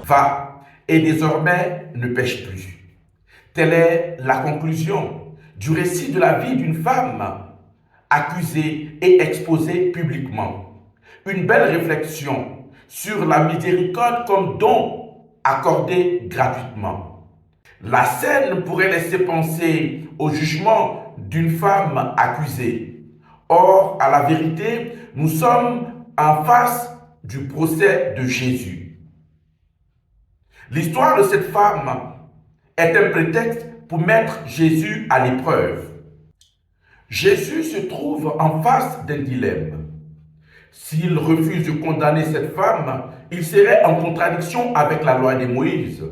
va et désormais ne pêche plus. Telle est la conclusion du récit de la vie d'une femme accusée et exposée publiquement. Une belle réflexion sur la miséricorde comme don accordé gratuitement. La scène pourrait laisser penser au jugement d'une femme accusée. Or, à la vérité, nous sommes en face du procès de Jésus. L'histoire de cette femme est un prétexte pour mettre Jésus à l'épreuve. Jésus se trouve en face d'un dilemme. S'il refuse de condamner cette femme, il serait en contradiction avec la loi de Moïse.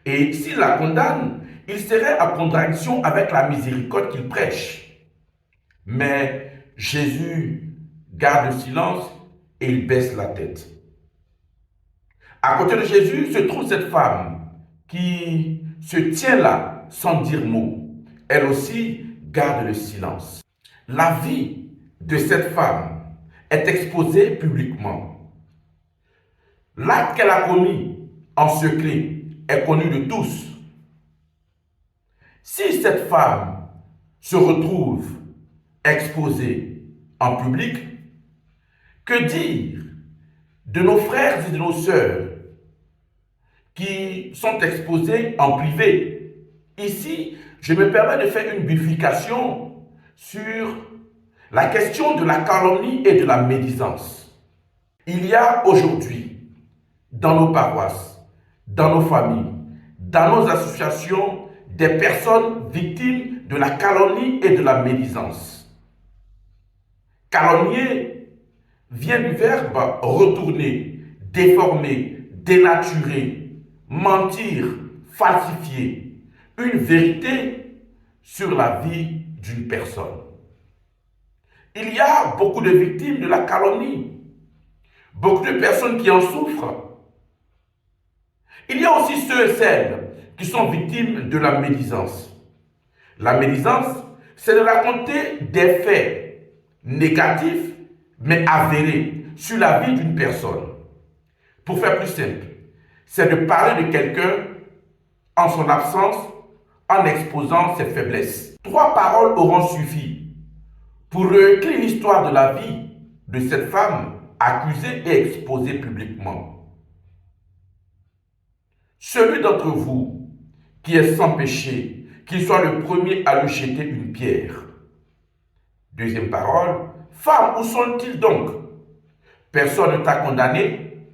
Et s'il la condamne, il serait en contradiction avec la miséricorde qu'il prêche. Mais Jésus garde le silence et il baisse la tête. À côté de Jésus se trouve cette femme qui se tient là sans dire mot. Elle aussi garde le silence. La vie de cette femme est exposée publiquement. L'acte qu'elle a commis en secret est connu de tous. Si cette femme se retrouve exposée en public, que dire de nos frères et de nos sœurs qui sont exposés en privé? Ici, je me permets de faire une bifurcation sur la question de la calomnie et de la médisance. Il y a aujourd'hui, dans nos paroisses, dans nos familles, dans nos associations, des personnes victimes de la calomnie et de la médisance. Calomnier vient du verbe retourner, déformer, dénaturer, mentir, falsifier une vérité sur la vie d'une personne. Il y a beaucoup de victimes de la calomnie, beaucoup de personnes qui en souffrent. Il y a aussi ceux et celles qui sont victimes de la médisance. La médisance, c'est de raconter des faits négatifs, mais avérés sur la vie d'une personne. Pour faire plus simple, c'est de parler de quelqu'un en son absence, en exposant ses faiblesses. 3 paroles auront suffi pour réécrire l'histoire de la vie de cette femme accusée et exposée publiquement. Celui d'entre vous qui est sans péché, qu'il soit le premier à lui jeter une pierre. Deuxième parole, femme, où sont-ils donc? Personne ne t'a condamné.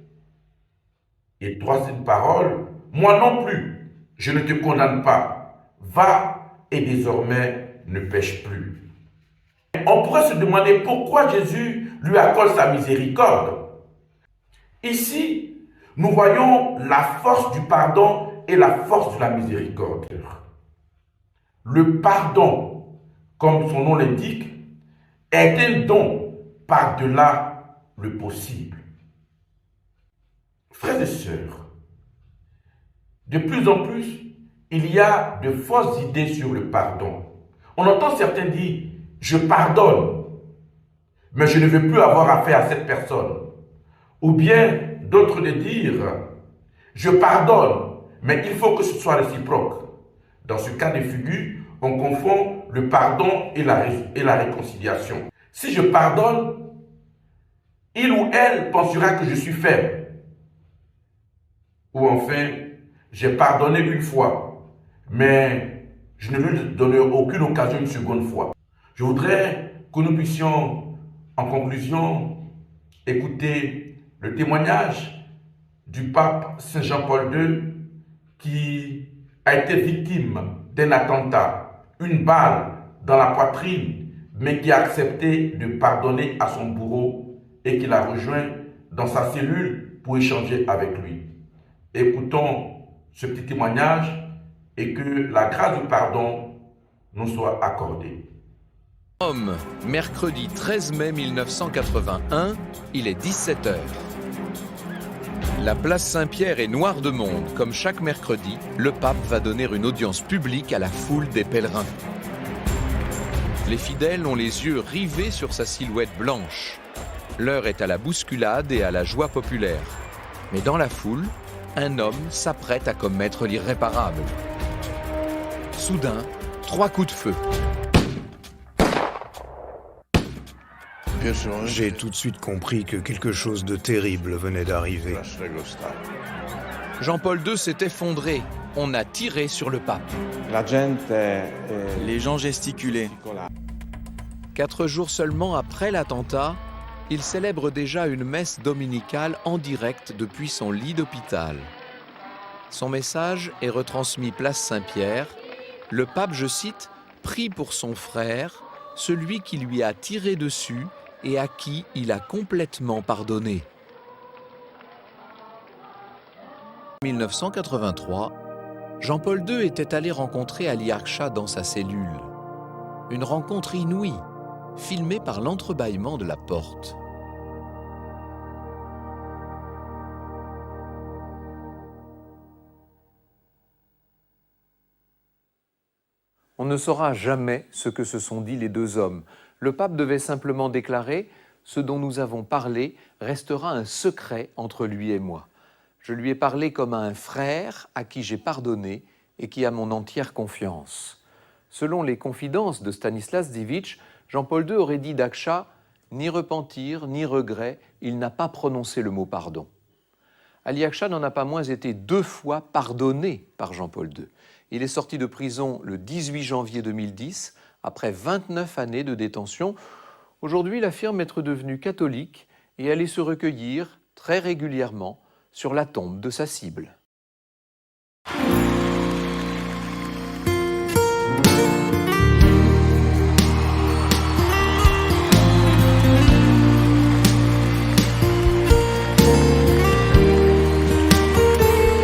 Et troisième parole, moi non plus, je ne te condamne pas. Va et désormais ne pêche plus. On pourrait se demander pourquoi Jésus lui accorde sa miséricorde. Ici, nous voyons la force du pardon et la force de la miséricorde. Le pardon, comme son nom l'indique, est un don par-delà le possible. Frères et sœurs, de plus en plus, il y a de fausses idées sur le pardon. On entend certains dire « je pardonne, mais je ne veux plus avoir affaire à cette personne ». Ou bien d'autres de dire « je pardonne, mais il faut que ce soit réciproque ». Dans ce cas de figure, on confond le pardon et la réconciliation. Si je pardonne, il ou elle pensera que je suis faible. Ou enfin, j'ai pardonné une fois, mais je ne lui donne aucune occasion une seconde fois. Je voudrais que nous puissions, en conclusion, écouter le témoignage du pape Saint Jean-Paul II qui a été victime d'un attentat, une balle dans la poitrine, mais qui a accepté de pardonner à son bourreau et qui l'a rejoint dans sa cellule pour échanger avec lui. Écoutons ce petit témoignage et que la grâce du pardon nous soit accordée. Rome, mercredi 13 mai 1981, il est 17h. La place Saint-Pierre est noire de monde. Comme chaque mercredi, le pape va donner une audience publique à la foule des pèlerins. Les fidèles ont les yeux rivés sur sa silhouette blanche. L'heure est à la bousculade et à la joie populaire. Mais dans la foule, un homme s'apprête à commettre l'irréparable. Soudain, 3 coups de feu. J'ai tout de suite compris que quelque chose de terrible venait d'arriver. Jean-Paul II s'est effondré. On a tiré sur le pape. Les gens gesticulaient. 4 jours seulement après l'attentat, il célèbre déjà une messe dominicale en direct depuis son lit d'hôpital. Son message est retransmis place Saint-Pierre. Le pape, je cite, « prie pour son frère, celui qui lui a tiré dessus et à qui il a complètement pardonné ». En 1983, Jean-Paul II était allé rencontrer Ali Akcha dans sa cellule. Une rencontre inouïe, filmée par l'entrebâillement de la porte. On ne saura jamais ce que se sont dit les deux hommes. Le pape devait simplement déclarer « Ce dont nous avons parlé restera un secret entre lui et moi. Je lui ai parlé comme à un frère à qui j'ai pardonné et qui a mon entière confiance. » Selon les confidences de Stanislas Dziwisz, Jean-Paul II aurait dit d'Akcha « Ni repentir, ni regret, il n'a pas prononcé le mot pardon. » Ali Akcha n'en a pas moins été 2 fois pardonné par Jean-Paul II. Il est sorti de prison le 18 janvier 2010, après 29 années de détention. Aujourd'hui, il affirme être devenu catholique et aller se recueillir très régulièrement sur la tombe de sa cible.